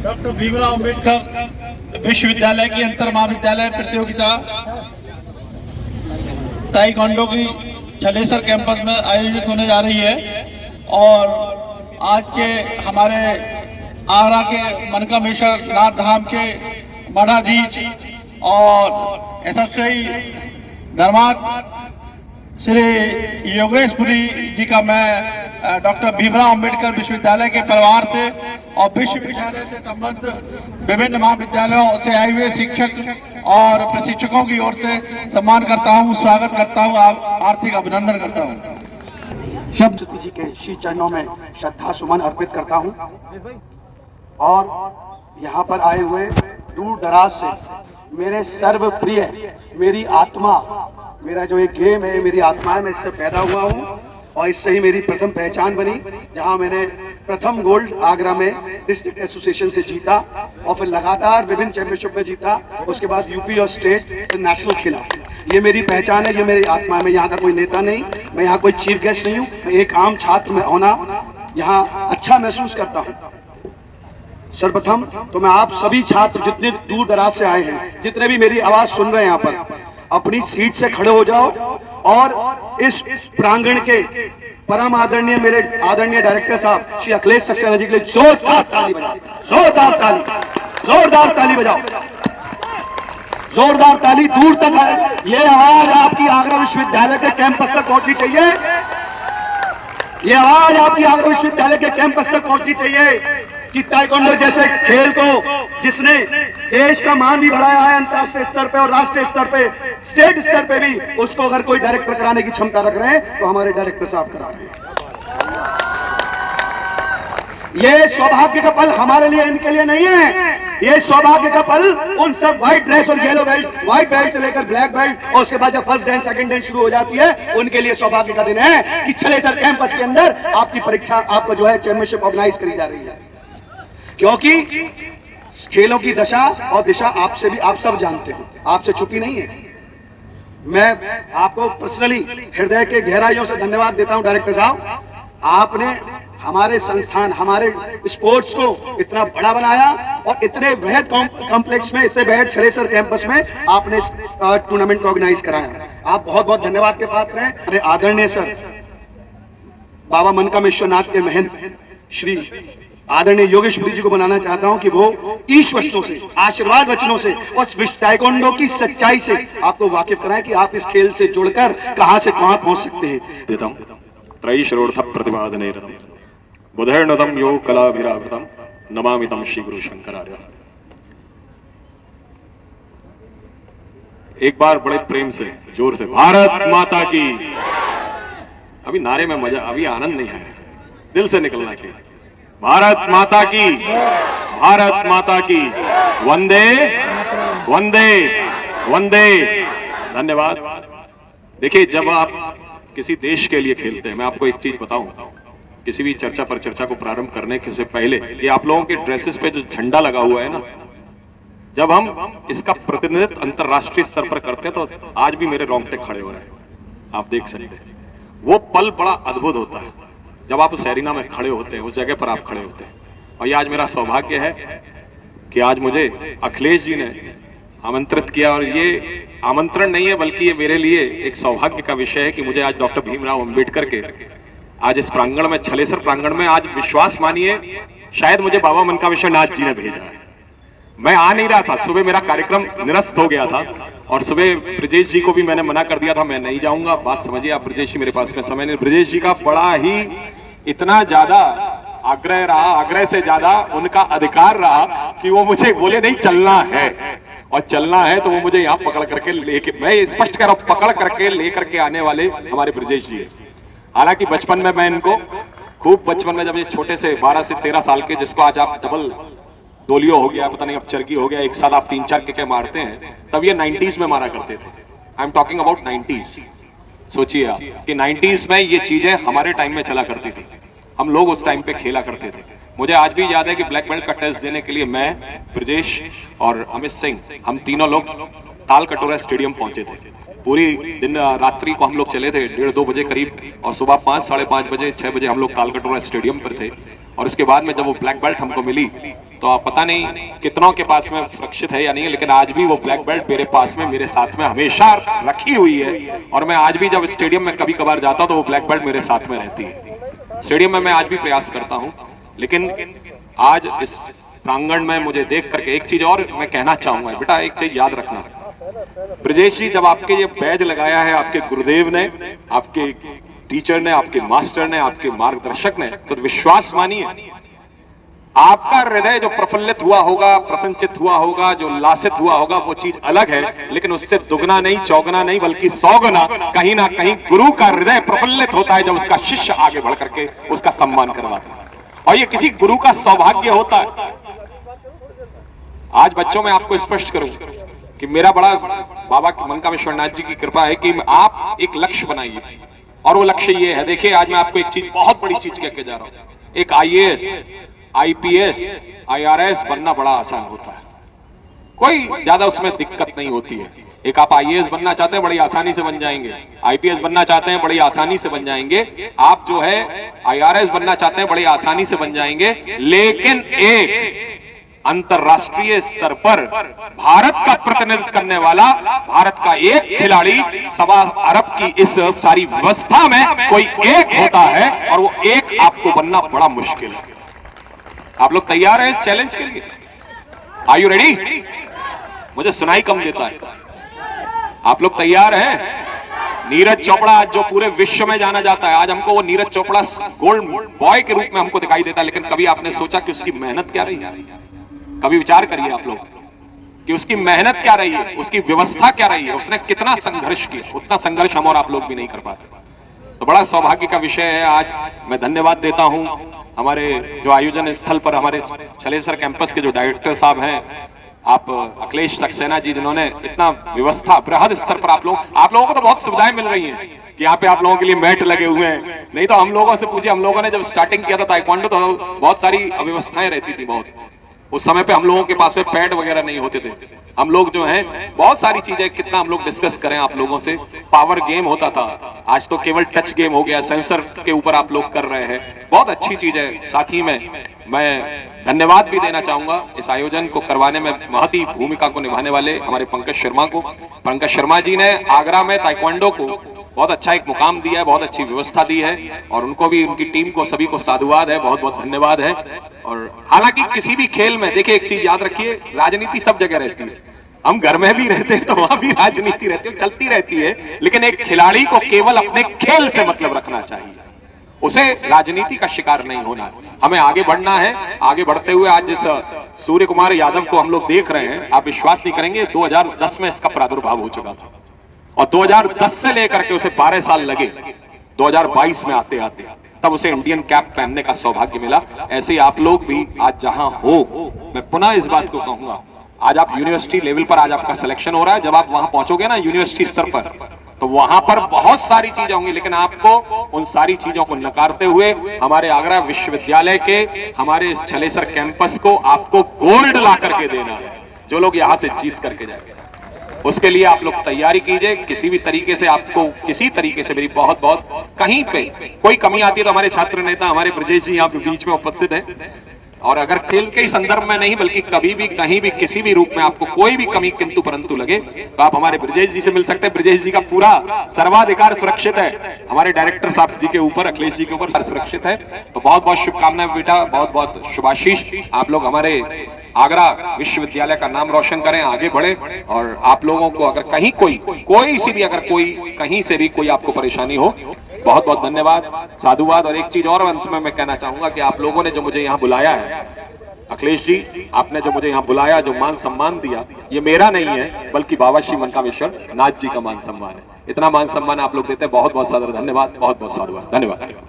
Doctor Bhimrao Ambedkar विश्वविद्यालय की अंतर महाविद्यालय प्रतियोगिता ताइक्वांडो की छलेसर कैंपस में आयोजित होने जा रही है। और आज के हमारे आगरा के मनकामेश्वर नाथ धाम के मठाधीश और यशस्वी धर्मार्थ श्री योगेश पुरी जी का मैं डॉक्टर भीमराव अंबेडकर विश्वविद्यालय के परिवार से और विश्वविद्यालय से संबद्ध विभिन्न महाविद्यालयों से आए हुए शिक्षक और प्रशिक्षकों की ओर से सम्मान करता हूं, स्वागत करता हूं, आर्थिक अभिनंदन करता हूं। शब्द जी के श्री चरणों में श्रद्धा सुमन अर्पित करता हूं और यहाँ पर आए हुए दूर दराज से मेरे सर्वप्रिय, मेरी आत्मा, मेरा जो एक गेम है, मेरी आत्मा है, मैं इससे पैदा हुआ हूँ और इससे ही मेरी प्रथम पहचान बनी, जहाँ मैंने प्रथम गोल्ड आगरा में डिस्ट्रिक्ट एसोसिएशन से जीता और फिर लगातार विभिन्न चैंपियनशिप में जीता। उसके बाद यूपी और स्टेट नेशनल खेला। ये मेरी पहचान है, ये मेरी आत्मा है। मैं यहाँ का कोई नेता नहीं, मैं यहाँ कोई चीफ गेस्ट नहीं हूँ, मैं एक आम छात्र में होना यहाँ अच्छा महसूस करता हूँ। सर्वप्रथम तो मैं आप सभी छात्र जितने दूर दराज से आए हैं, जितने भी मेरी आवाज सुन रहे हैं, यहाँ पर अपनी सीट से खड़े हो जाओ और इस प्रांगण के परम आदरणीय मेरे आदरणीय डायरेक्टर साहब श्री अखिलेश सक्सेना जी के लिए जोरदार ताली बजाओ, जोरदार ताली, जोरदार ताली बजाओ, जोरदार ताली दूर तक है। ये आवाज आपकी आगरा विश्वविद्यालय के कैंपस तक पहुंचनी चाहिए, ये आवाज आपकी आगरा विश्वविद्यालय के कैंपस तक पहुंचनी चाहिए कि ताइक्वांडो जैसे खेल को जिसने देश का मान भी बढ़ाया है अंतर्राष्ट्रीय स्तर पे और राष्ट्रीय स्तर पे, स्टेट स्तर पे भी, उसको अगर कोई डायरेक्टर कराने की क्षमता रख रहे हैं तो हमारे डायरेक्टर साहब करा रहे हैं। ये सौभाग्य का पल हमारे लिए, इनके लिए नहीं है। ये सौभाग्य का पल उन सब व्हाइट ड्रेस और येलो बेल्ट, व्हाइट बेल्ट से लेकर ब्लैक बेल्ट और उसके बाद जब फर्स्ट डे सेकंड डे शुरू हो जाती है, उनके लिए सौभाग्य का दिन है कि छलेसर कैंपस के अंदर आपकी परीक्षा, आपको जो है चैंपियनशिप ऑर्गेनाइज करी जा रही है। क्योंकि खेलों की दशा और दिशा आपसे भी, आप सब जानते हो, आपसे छुपी नहीं है। मैं आपको पर्सनली हृदय के गहराइयों से धन्यवाद देता हूं डायरेक्टर साहब, आपने हमारे संस्थान, हमारे स्पोर्ट्स को इतना बड़ा बनाया और इतने वृहद कॉम्प्लेक्स में, इतने वृहद छलेसर कैंपस में आपने इस टूर्नामेंट को ऑर्गेनाइज कराया। आप बहुत बहुत धन्यवाद के पात्र हैं। मेरे आदरणीय सर बाबा मनकामेश्वर नाथ के महंत श्री आदरणीय योगेश पुरी जी को बनाना चाहता हूं कि वो ईश वचनों से, आशीर्वाद वचनों से और ताइक्वांडो की सच्चाई से आपको वाकिफ कराएं कि आप इस खेल से जुड़कर कहां से कहां पहुंच सकते हैं। देता हूं त्रयीश्वरोर्थ प्रतिपादने रतम बुधैर्नतम योग कलाभिरावृतम नमामितम श्री गुरु शंकरार्य। एक बार बड़े प्रेम से, जोर से भारत माता की। अभी नारे में मजा, अभी आनंद नहीं आया, दिल से निकलना चाहिए। भारत माता की, भारत माता की, वंदे वंदे वंदे। धन्यवाद। देखिए, जब आप किसी देश के लिए खेलते हैं, मैं आपको एक चीज बताऊं, किसी भी चर्चा पर चर्चा को प्रारंभ करने से पहले, ये आप लोगों के ड्रेसेस पे जो झंडा लगा हुआ है ना, जब हम इसका प्रतिनिधित्व अंतरराष्ट्रीय स्तर पर करते हैं तो आज भी मेरे रोंगटे खड़े हो रहे हैं, आप देख सकते हैं। वो पल बड़ा अद्भुत होता है जब आप उस एरिना में खड़े होते हैं, उस जगह पर आप खड़े होते हैं। और ये आज मेरा सौभाग्य है कि आज मुझे अखिलेश जी ने आमंत्रित किया, और ये आमंत्रण नहीं है बल्कि ये मेरे लिए एक सौभाग्य का विषय है कि मुझे आज डॉक्टर भीमराव अंबेडकर के आज इस प्रांगण में, छलेसर प्रांगण में, आज विश्वास मानिए शायद मुझे बाबा मनकामेश्वर नाथ जी ने भेजा है। मैं आ नहीं रहा था, सुबह मेरा कार्यक्रम निरस्त हो गया था और सुबह ब्रजेश जी को भी मैंने मना कर दिया था, मैं नहीं जाऊंगा। बात समझिए आप, ब्रजेश जी मेरे पास में समय नहीं। ब्रजेश जी का बड़ा ही इतना ज्यादा आग्रह रहा, आग्रह से ज्यादा उनका अधिकार रहा कि वो मुझे बोले नहीं चलना है, और चलना है तो वो मुझे यहाँ पकड़ करके लेके, मैं स्पष्ट कह रहा हूँ, पकड़ करके लेकर के आने वाले हमारे ब्रजेश जी है। हालांकि बचपन में मैं इनको खूब, बचपन में जब ये छोटे से 12 से 13 साल के, जिसको आज आप डबल दोलियो हो गया, पता नहीं अब चरगी हो गया, एक साथ आप 3-4 के मारते हैं, तब ये 90s में मारा करते थे। I am talking about 90s। सोचिए आप कि 90s में ये चीजें हमारे टाइम में चला करती थी, हम लोग उस टाइम पे खेला करते थे। मुझे आज भी याद है कि ब्लैक बेल्ट का टेस्ट देने के लिए मैं, ब्रजेश और अमित सिंह, हम तीनों लोग ताल कटोरा स्टेडियम पहुंचे थे। पूरी दिन रात्रि को हम लोग चले थे 1:30-2 बजे करीब, और सुबह 5, साढ़े 5 बजे, 6 बजे हम लोग ताल कटोरा स्टेडियम पर थे। और उसके बाद में जब वो ब्लैक बेल्ट हमको मिली तो आप पता नहीं कितनों के पास में सुरक्षित है या नहीं, लेकिन आज भी वो ब्लैक बेल्ट मेरे पास में, मेरे साथ में हमेशा रखी हुई है। और मैं आज भी जब स्टेडियम में कभी कभार जाता हूं तो वो ब्लैक बेल्ट मेरे साथ में रहती है। स्टेडियम में मैं आज भी प्रयास करता हूं, लेकिन आज इस प्रांगण में मुझे देख करके एक चीज और मैं कहना चाहूंगा, बेटा एक चीज याद रखना, ब्रजेश जी जब आपके ये बैज लगाया है आपके गुरुदेव ने, आपके टीचर ने, आपके मास्टर ने, आपके मार्गदर्शक ने, तो विश्वास मानिए आपका हृदय जो प्रफुल्लित हुआ होगा, प्रसन्नचित हुआ होगा, जो लासित हुआ होगा, वो चीज अलग है, लेकिन उससे दुगना नहीं, चौगुना नहीं, बल्कि 100 गुना कहीं ना कहीं गुरु का हृदय प्रफुल्लित होता है जब उसका शिष्य आगे बढ़ करके उसका सम्मान करवाता है। और ये किसी गुरु का सौभाग्य होता है। आज बच्चों में आपको स्पष्ट करूं कि मेरा बड़ा बाबा मनकामेश्वर नाथ जी की कृपा है कि आप एक लक्ष्य बनाइए, और वो लक्ष्य ये है, देखिए आज मैं आपको एक चीज, बहुत बड़ी चीज कह के जा रहा हूं, एक IAS, IPS, IRS बनना बड़ा आसान होता है, कोई ज्यादा उसमें दिक्कत नहीं होती है। एक आप IAS बनना चाहते हैं बड़ी आसानी से बन जाएंगे, IPS बनना चाहते हैं बड़ी आसानी से बन जाएंगे, आप जो है IRS बनना चाहते हैं बड़ी आसानी से बन जाएंगे, लेकिन एक अंतरराष्ट्रीय स्तर पर भारत का प्रतिनिधित्व करने वाला भारत का एक खिलाड़ी 1.25 अरब की इस सारी व्यवस्था में कोई एक होता है, और वो एक आपको बनना बड़ा मुश्किल है। आप लोग तैयार हैं इस चैलेंज के लिए? Are you ready? मुझे सुनाई कम देता है। आप लोग तैयार हैं? नीरज चोपड़ा आज जो पूरे विश्व में जाना जाता है, आज हमको वो नीरज चोपड़ा गोल्ड बॉय के रूप में हमको दिखाई देता है, लेकिन कभी आपने सोचा कि उसकी मेहनत क्या रही है? कभी विचार करिए आप लोग कि उसकी मेहनत क्या रही है, उसकी व्यवस्था क्या रही है, उसने कितना संघर्ष किया। उतना संघर्ष हम और आप लोग भी नहीं कर पाते। तो बड़ा सौभाग्य का विषय है। आज मैं धन्यवाद देता हूं हमारे जो आयोजन स्थल पर हमारे छलेसर कैंपस के जो डायरेक्टर साहब हैं, आप अखिलेश सक्सेना जी, जिन्होंने इतना व्यवस्था बृहद स्तर पर आप लोगों को तो बहुत सुविधाएं मिल रही हैं कि यहाँ पे आप लोगों के लिए मैट लगे हुए हैं। नहीं तो हम लोगों से पूछिए, हम लोगों ने जब स्टार्टिंग किया था ताइक्वांडो तो बहुत सारी अव्यवस्थाएं रहती थी। बहुत उस समय पे हम लोगों के पास में पैड वगैरह नहीं होते थे। हम लोग जो हैं बहुत सारी चीजें, कितना हम लोग डिस्कस करें आप लोगों से, पावर गेम होता था, आज तो केवल टच गेम हो गया, सेंसर के ऊपर आप लोग कर रहे हैं, बहुत अच्छी चीज है। साथ ही में मैं धन्यवाद भी देना चाहूंगा इस आयोजन को करवाने में महती भूमिका को निभाने वाले हमारे पंकज शर्मा को। पंकज शर्मा जी ने आगरा में ताइक्वांडो को बहुत अच्छा एक मुकाम दिया है, बहुत अच्छी व्यवस्था दी है, और उनको भी, उनकी टीम को, सभी को साधुवाद है, बहुत बहुत धन्यवाद है। और हालांकि किसी भी खेल में देखिए एक चीज याद रखिए, राजनीति सब जगह रहती है, हम घर में भी रहते हैं तो वहां भी राजनीति रहती है, चलती रहती है, लेकिन एक खिलाड़ी को केवल अपने खेल से मतलब रखना चाहिए, उसे राजनीति का शिकार नहीं होना है। हमें आगे बढ़ना है। आगे बढ़ते हुए आज जिस सूर्य कुमार यादव को हम लोग देख रहे हैं, आप विश्वास नहीं करेंगे 2010 में इसका प्रादुर्भाव हो चुका था, और 2010 से लेकर के उसे 12 साल लगे 2022 में आते आते, तब उसे इंडियन कैप पहनने का सौभाग्य मिला। ऐसे आप लोग भी आज जहां हो, मैं पुनः इस बात को कहूंगा, आज आप यूनिवर्सिटी लेवल पर आज आपका सिलेक्शन हो रहा है, जब आप वहां पहुंचोगे ना यूनिवर्सिटी स्तर पर, तो वहां पर बहुत सारी चीजें होंगी, लेकिन आपको उन सारी चीजों को नकारते हुए हमारे आगरा विश्वविद्यालय के, हमारे इस छलेसर कैंपस को आपको गोल्ड ला करके देना है, जो लोग यहां से जीत करके जाएंगे। उसके लिए आप लोग तैयारी कीजिए। किसी भी तरीके से आपको, किसी तरीके से मेरी बहुत बहुत, कहीं पे कोई कमी आती है तो हमारे छात्र नेता हमारे ब्रजेश जी यहाँ पे बीच में उपस्थित है, और अगर खेल के संदर्भ में नहीं बल्कि कभी भी, कहीं भी, किसी भी रूप में आपको कोई भी कमी किंतु परंतु लगे तो आप हमारे ब्रजेश जी से मिल सकते हैं। ब्रजेश जी का पूरा सर्वाधिकार सुरक्षित है, हमारे डायरेक्टर साहब जी के ऊपर, अखिलेश जी के ऊपर सुरक्षित है। तो बहुत बहुत शुभकामनाएं बेटा, बहुत बहुत शुभाशीष। आप लोग हमारे आगरा विश्वविद्यालय का नाम रोशन करें, आगे बढ़े, और आप लोगों को अगर कहीं कोई सी भी, अगर कोई कहीं से भी कोई आपको परेशानी हो, बहुत बहुत धन्यवाद, साधुवाद। और एक चीज और अंत में मैं कहना चाहूंगा कि आप लोगों ने जो मुझे यहाँ बुलाया है, अखिलेश जी आपने जो मुझे यहाँ बुलाया, जो मान सम्मान दिया, ये मेरा नहीं है बल्कि बाबा श्री मनकामेश्वर नाथ जी का मान सम्मान है। इतना मान सम्मान आप लोग देते हैं, बहुत बहुत सादर धन्यवाद, बहुत बहुत साधुवाद, धन्यवाद।